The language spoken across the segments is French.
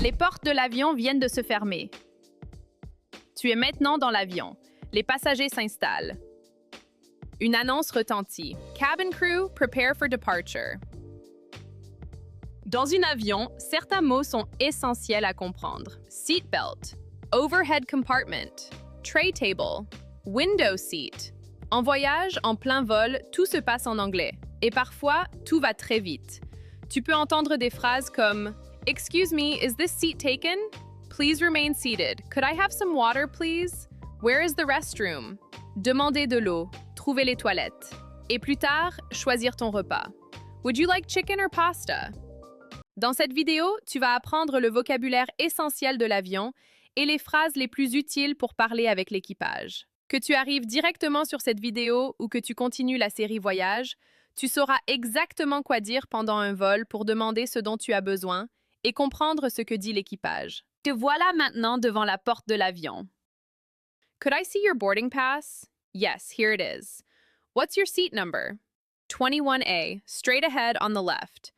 Les portes de l'avion viennent de se fermer. Tu es maintenant dans l'avion. Les passagers s'installent. Une annonce retentit. Cabin crew, prepare for departure. Dans un avion, certains mots sont essentiels à comprendre. Seatbelt, overhead compartment, tray table, window seat. En voyage, en plein vol, tout se passe en anglais. Et parfois, tout va très vite. Tu peux entendre des phrases comme « Excuse me, is this seat taken? Please remain seated. Could I have some water, please? Where is the restroom? » Demander de l'eau, trouver les toilettes. Et plus tard, choisir ton repas. Would you like chicken or pasta? Dans cette vidéo, tu vas apprendre le vocabulaire essentiel de l'avion et les phrases les plus utiles pour parler avec l'équipage. Que tu arrives directement sur cette vidéo ou que tu continues la série Voyage, tu sauras exactement quoi dire pendant un vol pour demander ce dont tu as besoin et comprendre ce que dit l'équipage. Te voilà maintenant devant la porte de l'avion. Could I see your boarding pass? Yes, here it is. What's your seat number? 21A, straight ahead on the left.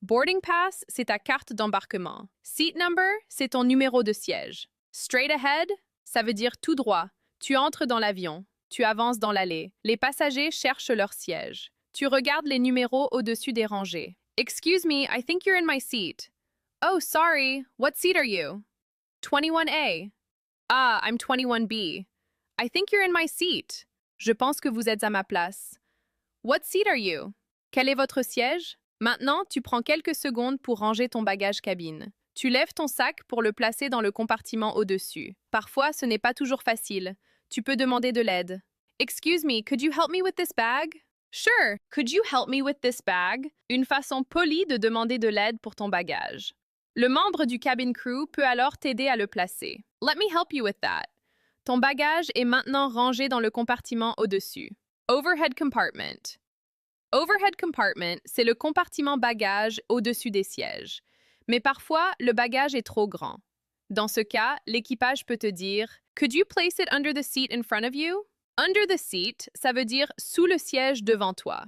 Boarding pass, c'est ta carte d'embarquement. Seat number, c'est ton numéro de siège. Straight ahead, ça veut dire tout droit. Tu entres dans l'avion. Tu avances dans l'allée. Les passagers cherchent leur siège. Tu regardes les numéros au-dessus des rangées. Excuse me, I think you're in my seat. Oh, sorry. What seat are you? 21A. Ah, I'm 21B. I think you're in my seat. Je pense que vous êtes à ma place. What seat are you? Quel est votre siège? Maintenant, tu prends quelques secondes pour ranger ton bagage cabine. Tu lèves ton sac pour le placer dans le compartiment au-dessus. Parfois, ce n'est pas toujours facile. Tu peux demander de l'aide. Excuse me, could you help me with this bag? Sure, could you help me with this bag? Une façon polie de demander de l'aide pour ton bagage. Le membre du cabin crew peut alors t'aider à le placer. Let me help you with that. Ton bagage est maintenant rangé dans le compartiment au-dessus. Overhead compartment. Overhead compartment, c'est le compartiment bagage au-dessus des sièges. Mais parfois, le bagage est trop grand. Dans ce cas, l'équipage peut te dire « Could you place it under the seat in front of you? » Under the seat, ça veut dire sous le siège devant toi.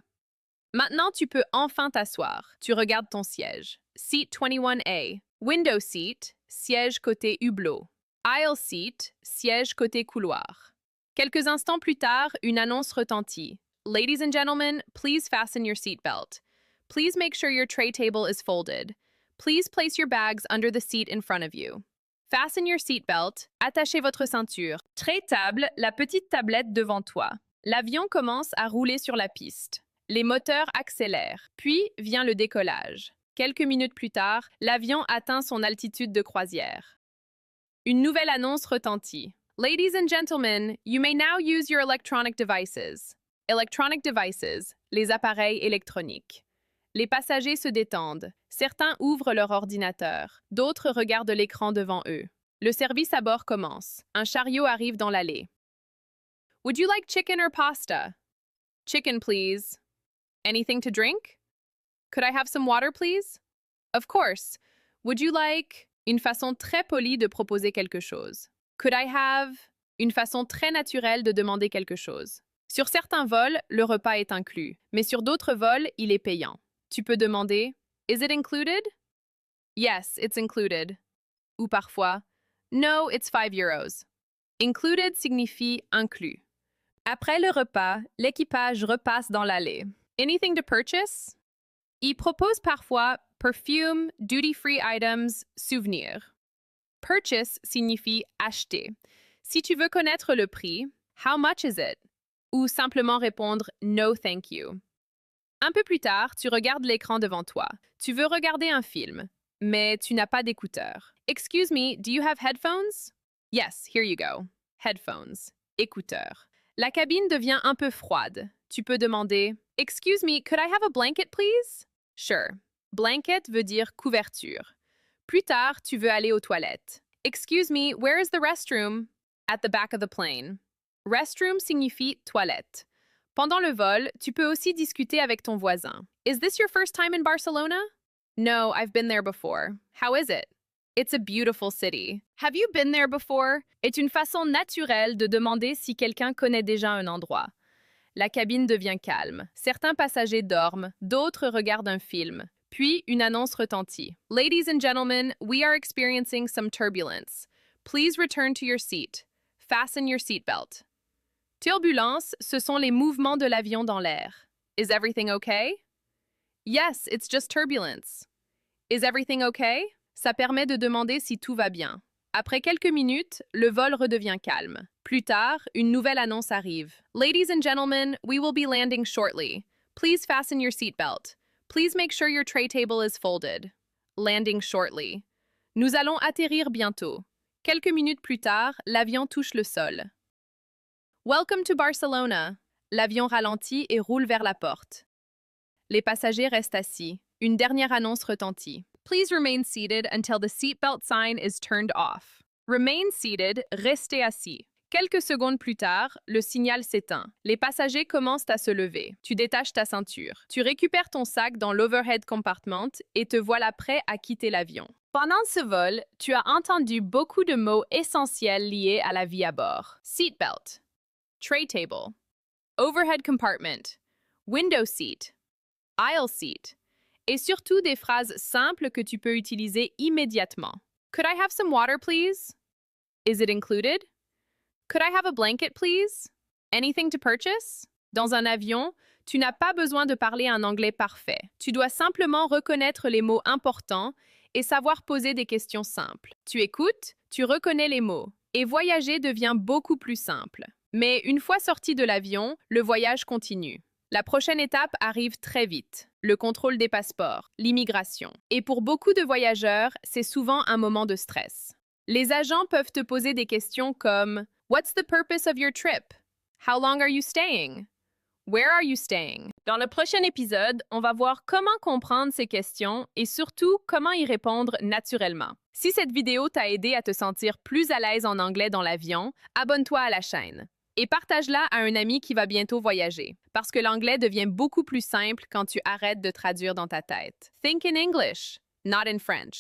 Maintenant, tu peux enfin t'asseoir. Tu regardes ton siège. Seat 21A. Window seat, siège côté hublot. Aisle seat, siège côté couloir. Quelques instants plus tard, une annonce retentit. Ladies and gentlemen, please fasten your seatbelt. Please make sure your tray table is folded. Please place your bags under the seat in front of you. Fasten your seatbelt. Attachez votre ceinture. Tray table, la petite tablette devant toi. L'avion commence à rouler sur la piste. Les moteurs accélèrent. Puis vient le décollage. Quelques minutes plus tard, l'avion atteint son altitude de croisière. Une nouvelle annonce retentit. Ladies and gentlemen, you may now use your electronic devices. Electronic devices, les appareils électroniques. Les passagers se détendent. Certains ouvrent leur ordinateur. D'autres regardent l'écran devant eux. Le service à bord commence. Un chariot arrive dans l'allée. Would you like chicken or pasta? Chicken, please. Anything to drink? Could I have some water, please? Of course. Would you like... Une façon très polie de proposer quelque chose. Could I have... Une façon très naturelle de demander quelque chose. Sur certains vols, le repas est inclus, mais sur d'autres vols, il est payant. Tu peux demander « Is it included? » Yes, it's included. Ou parfois « No, it's 5 euros. » Included signifie inclus. Après le repas, l'équipage repasse dans l'allée. Anything to purchase? Il propose parfois perfume, duty-free items, souvenirs. Purchase signifie acheter. Si tu veux connaître le prix, how much is it? Ou simplement répondre no thank you. Un peu plus tard, tu regardes l'écran devant toi. Tu veux regarder un film, mais tu n'as pas d'écouteurs. Excuse me, do you have headphones? Yes, here you go. Headphones. Écouteurs. La cabine devient un peu froide. Tu peux demander Excuse me, could I have a blanket, please? Sure. Blanket veut dire couverture. Plus tard, tu veux aller aux toilettes. Excuse me, where is the restroom? At the back of the plane. Restroom signifie toilette. Pendant le vol, tu peux aussi discuter avec ton voisin. Is this your first time in Barcelona? No, I've been there before. How is it? It's a beautiful city. Have you been there before? Est une façon naturelle de demander si quelqu'un connaît déjà un endroit. La cabine devient calme. Certains passagers dorment, d'autres regardent un film. Puis, une annonce retentit. Ladies and gentlemen, we are experiencing some turbulence. Please return to your seat. Fasten your seatbelt. Turbulence, ce sont les mouvements de l'avion dans l'air. Is everything okay? Yes, it's just turbulence. Is everything okay? Ça permet de demander si tout va bien. Après quelques minutes, le vol redevient calme. Plus tard, une nouvelle annonce arrive. Ladies and gentlemen, we will be landing shortly. Please fasten your seatbelt. Please make sure your tray table is folded. Landing shortly. Nous allons atterrir bientôt. Quelques minutes plus tard, l'avion touche le sol. Welcome to Barcelona. L'avion ralentit et roule vers la porte. Les passagers restent assis. Une dernière annonce retentit. Please remain seated until the seatbelt sign is turned off. Remain seated, restez assis. Quelques secondes plus tard, le signal s'éteint. Les passagers commencent à se lever. Tu détaches ta ceinture. Tu récupères ton sac dans l'overhead compartment et te voilà prêt à quitter l'avion. Pendant ce vol, tu as entendu beaucoup de mots essentiels liés à la vie à bord. Seatbelt, tray table, overhead compartment, window seat, aisle seat, et surtout des phrases simples que tu peux utiliser immédiatement. Could I have some water, please? Is it included? Could I have a blanket, please? Anything to purchase? Dans un avion, tu n'as pas besoin de parler un anglais parfait. Tu dois simplement reconnaître les mots importants et savoir poser des questions simples. Tu écoutes, tu reconnais les mots, et voyager devient beaucoup plus simple. Mais une fois sorti de l'avion, le voyage continue. La prochaine étape arrive très vite, le contrôle des passeports, l'immigration. Et pour beaucoup de voyageurs, c'est souvent un moment de stress. Les agents peuvent te poser des questions comme « What's the purpose of your trip? How long are you staying? Where are you staying? » Dans le prochain épisode, on va voir comment comprendre ces questions et surtout comment y répondre naturellement. Si cette vidéo t'a aidé à te sentir plus à l'aise en anglais dans l'avion, abonne-toi à la chaîne. Et partage-la à un ami qui va bientôt voyager, parce que l'anglais devient beaucoup plus simple quand tu arrêtes de traduire dans ta tête. Think in English, not in French.